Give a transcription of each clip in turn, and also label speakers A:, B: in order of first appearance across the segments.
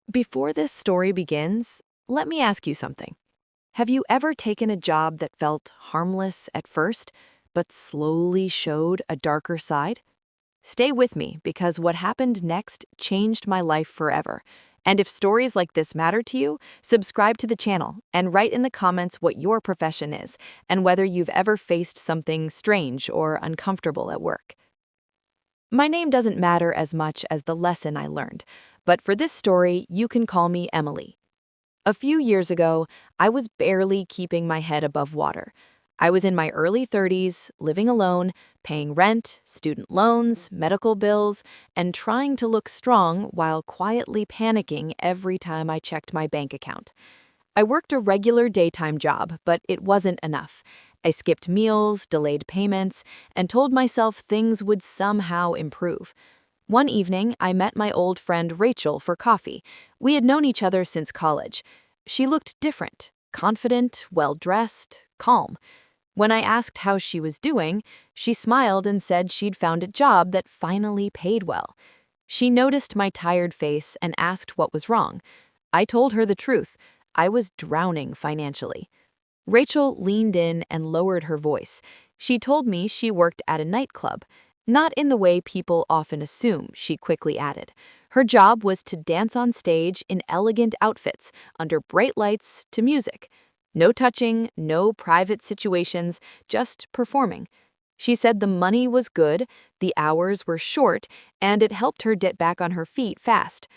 A: Before this story begins, let me ask you something. Have you ever taken a job that felt harmless at first, but slowly showed a darker side? Stay with me because what happened next changed my life forever. And if stories like this matter to you, subscribe to the channel and write in the comments what your profession is and whether you've ever faced something strange or uncomfortable at work. My name doesn't matter as much as the lesson I learned, but for this story, you can call me Emily. A few years ago, I was barely keeping my head above water. I was in my early 30s, living alone, paying rent, student loans, medical bills, and trying to look strong while quietly panicking every time I checked my bank account. I worked a regular daytime job, but it wasn't enough. I skipped meals, delayed payments, and told myself things would somehow improve. One evening, I met my old friend Rachel for coffee. We had known each other since college. She looked different, confident, well-dressed, calm. When I asked how she was doing, she smiled and said she'd found a job that finally paid well. She noticed my tired face and asked what was wrong. I told her the truth. I was drowning financially. Rachel leaned in and lowered her voice. She told me she worked at a nightclub. Not in the way people often assume, she quickly added. Her job was to dance on stage in elegant outfits, under bright lights, to music. No touching, no private situations, just performing. She said the money was good, the hours were short, and it helped her get back on her feet fast.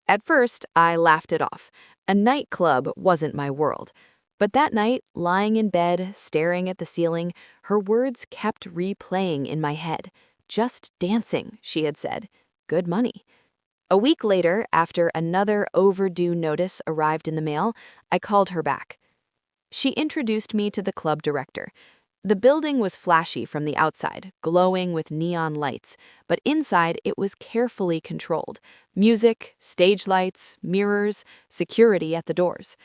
A: At first, I laughed it off. A nightclub wasn't my world. But that night, lying in bed, staring at the ceiling, her words kept replaying in my head. Just dancing, she had said. Good money. A week later, after another overdue notice arrived in the mail, I called her back. She introduced me to the club director. The building was flashy from the outside, glowing with neon lights, but inside it was carefully controlled. Music, stage lights, mirrors, security at the doors.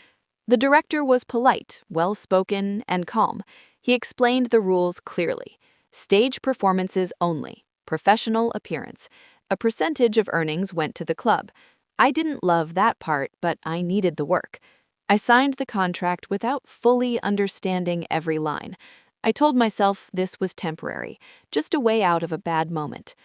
A: The director was polite, well-spoken, and calm. He explained the rules clearly. Stage performances only, professional appearance. A percentage of earnings went to the club. I didn't love that part, but I needed the work. I signed the contract without fully understanding every line. I told myself this was temporary, just a way out of a bad moment.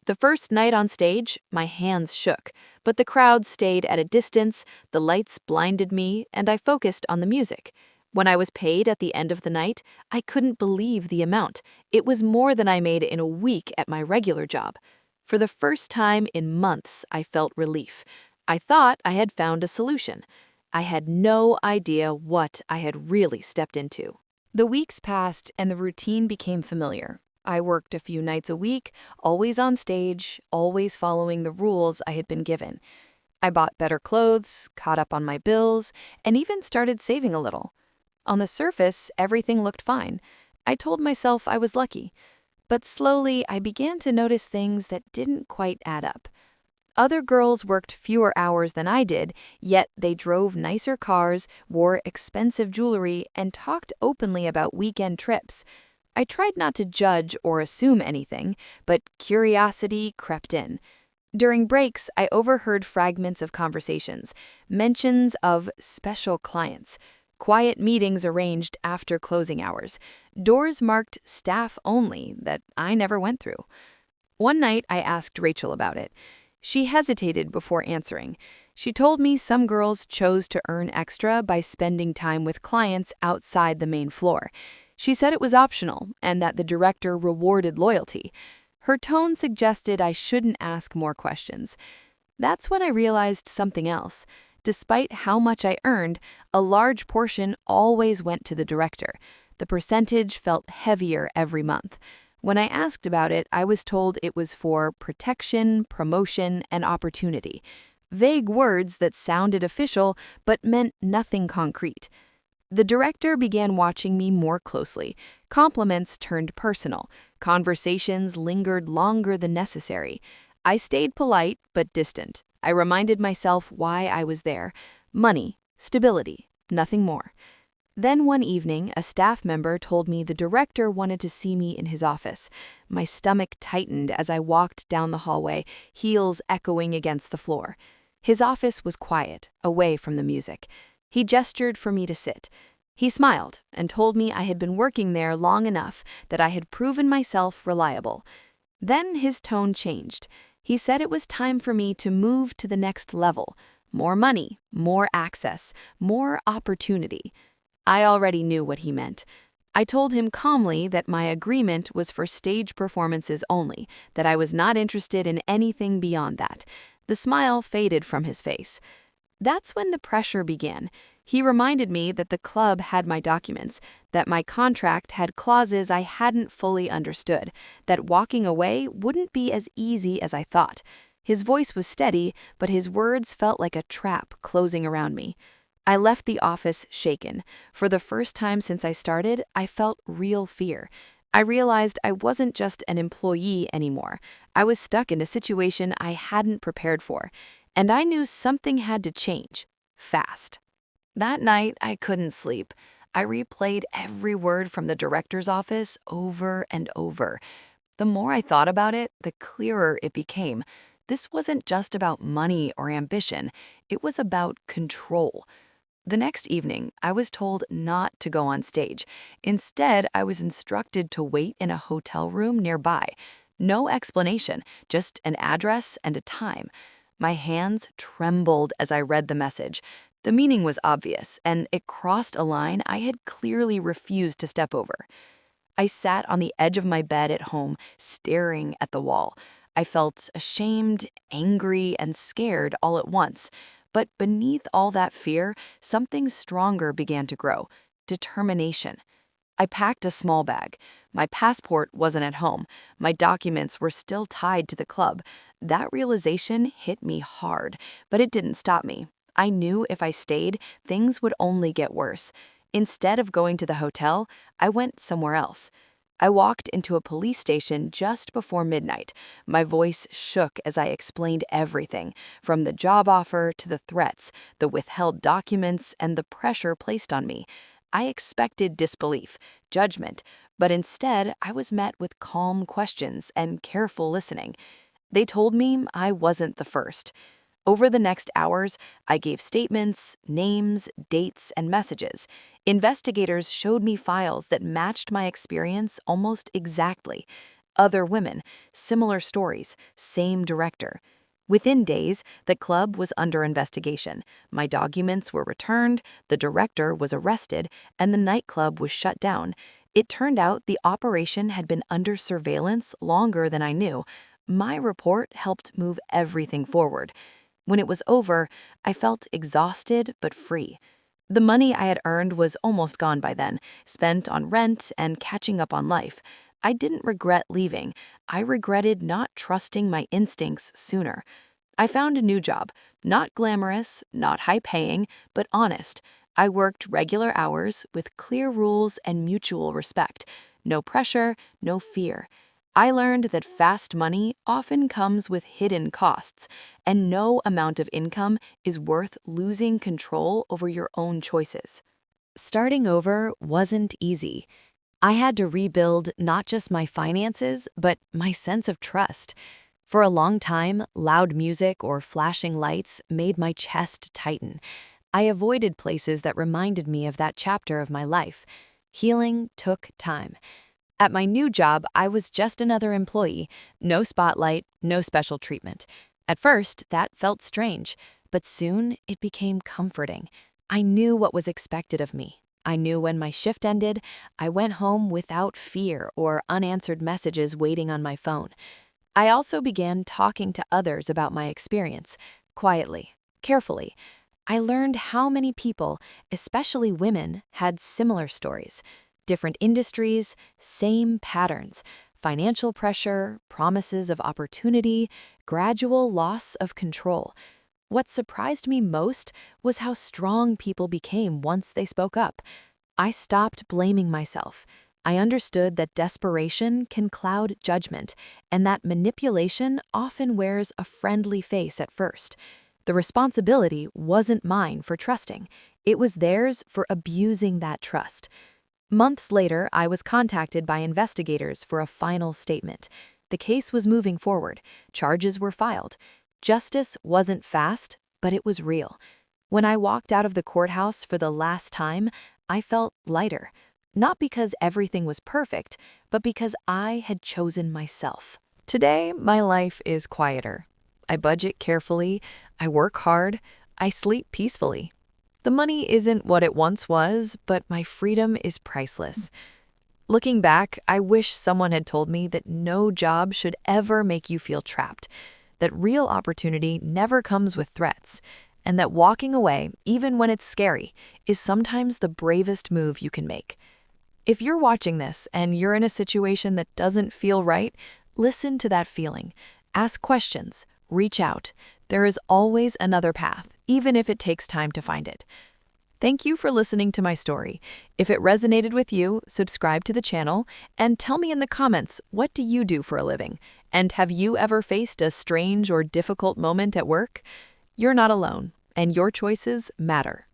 A: The first night on stage, my hands shook, but the crowd stayed at a distance, the lights blinded me, and I focused on the music. When I was paid at the end of the night, I couldn't believe the amount. It was more than I made in a week at my regular job. For the first time in months, I felt relief. I thought I had found a solution. I had no idea what I had really stepped into. The weeks passed and the routine became familiar. I worked a few nights a week, always on stage, always following the rules I had been given. I bought better clothes, caught up on my bills, and even started saving a little. On the surface, everything looked fine. I told myself I was lucky. But slowly, I began to notice things that didn't quite add up. Other girls worked fewer hours than I did, yet they drove nicer cars, wore expensive jewelry, and talked openly about weekend trips. I tried not to judge or assume anything, but curiosity crept in. During breaks, I overheard fragments of conversations, mentions of special clients, quiet meetings arranged after closing hours, doors marked staff only that I never went through. One night, I asked Rachel about it. She hesitated before answering. She told me some girls chose to earn extra by spending time with clients outside the main floor. She said it was optional and that the director rewarded loyalty. Her tone suggested I shouldn't ask more questions. That's when I realized something else. Despite how much I earned, a large portion always went to the director. The percentage felt heavier every month. When I asked about it, I was told it was for protection, promotion, and opportunity. Vague words that sounded official but meant nothing concrete. The director began watching me more closely. Compliments turned personal. Conversations lingered longer than necessary. I stayed polite but distant. I reminded myself why I was there. Money, stability, nothing more. Then one evening, a staff member told me the director wanted to see me in his office. My stomach tightened as I walked down the hallway, heels echoing against the floor. His office was quiet, away from the music. He gestured for me to sit. He smiled and told me I had been working there long enough that I had proven myself reliable. Then his tone changed. He said it was time for me to move to the next level. More money, more access, more opportunity. I already knew what he meant. I told him calmly that my agreement was for stage performances only, that I was not interested in anything beyond that. The smile faded from his face. That's when the pressure began. He reminded me that the club had my documents, that my contract had clauses I hadn't fully understood, that walking away wouldn't be as easy as I thought. His voice was steady, but his words felt like a trap closing around me. I left the office shaken. For the first time since I started, I felt real fear. I realized I wasn't just an employee anymore. I was stuck in a situation I hadn't prepared for, and I knew something had to change, fast. That night, I couldn't sleep. I replayed every word from the director's office over and over. The more I thought about it, the clearer it became. This wasn't just about money or ambition, it was about control. The next evening, I was told not to go on stage. Instead, I was instructed to wait in a hotel room nearby. No explanation, just an address and a time. My hands trembled as I read the message. The meaning was obvious, and it crossed a line I had clearly refused to step over. I sat on the edge of my bed at home, staring at the wall. I felt ashamed, angry, and scared all at once. But beneath all that fear, something stronger began to grow: determination. I packed a small bag. My passport wasn't at home. My documents were still tied to the club. That realization hit me hard, but it didn't stop me. I knew if I stayed, things would only get worse. Instead of going to the hotel, I went somewhere else. I walked into a police station just before midnight. My voice shook as I explained everything, from the job offer to the threats, the withheld documents, and the pressure placed on me. I expected disbelief, judgment, but instead I was met with calm questions and careful listening. They told me I wasn't the first. Over the next hours, I gave statements, names, dates, and messages. Investigators showed me files that matched my experience almost exactly. Other women, similar stories, same director. Within days, the club was under investigation. My documents were returned, the director was arrested, and the nightclub was shut down. It turned out the operation had been under surveillance longer than I knew. My report helped move everything forward. When it was over, I felt exhausted but free. The money I had earned was almost gone by then, spent on rent and catching up on life. I didn't regret leaving. I regretted not trusting my instincts sooner. I found a new job, not glamorous, not high-paying, but honest. I worked regular hours with clear rules and mutual respect. No pressure, no fear. I learned that fast money often comes with hidden costs, and no amount of income is worth losing control over your own choices. Starting over wasn't easy. I had to rebuild not just my finances, but my sense of trust. For a long time, loud music or flashing lights made my chest tighten. I avoided places that reminded me of that chapter of my life. Healing took time. At my new job, I was just another employee, no spotlight, no special treatment. At first, that felt strange, but soon it became comforting. I knew what was expected of me. I knew when my shift ended, I went home without fear or unanswered messages waiting on my phone. I also began talking to others about my experience, quietly, carefully. I learned how many people, especially women, had similar stories. Different industries, same patterns: financial pressure, promises of opportunity, gradual loss of control. What surprised me most was how strong people became once they spoke up. I stopped blaming myself. I understood that desperation can cloud judgment, and that manipulation often wears a friendly face at first. The responsibility wasn't mine for trusting. It was theirs for abusing that trust. Months later, I was contacted by investigators for a final statement. The case was moving forward. Charges were filed. Justice wasn't fast, but it was real. When I walked out of the courthouse for the last time, I felt lighter. Not because everything was perfect, but because I had chosen myself. Today, my life is quieter. I budget carefully, I work hard, I sleep peacefully. The money isn't what it once was, but my freedom is priceless. Looking back, I wish someone had told me that no job should ever make you feel trapped, that real opportunity never comes with threats, and that walking away, even when it's scary, is sometimes the bravest move you can make. If you're watching this and you're in a situation that doesn't feel right, listen to that feeling. Ask questions. Reach out. There is always another path, even if it takes time to find it. Thank you for listening to my story. If it resonated with you, subscribe to the channel and tell me in the comments, what do you do for a living? And have you ever faced a strange or difficult moment at work? You're not alone, and your choices matter.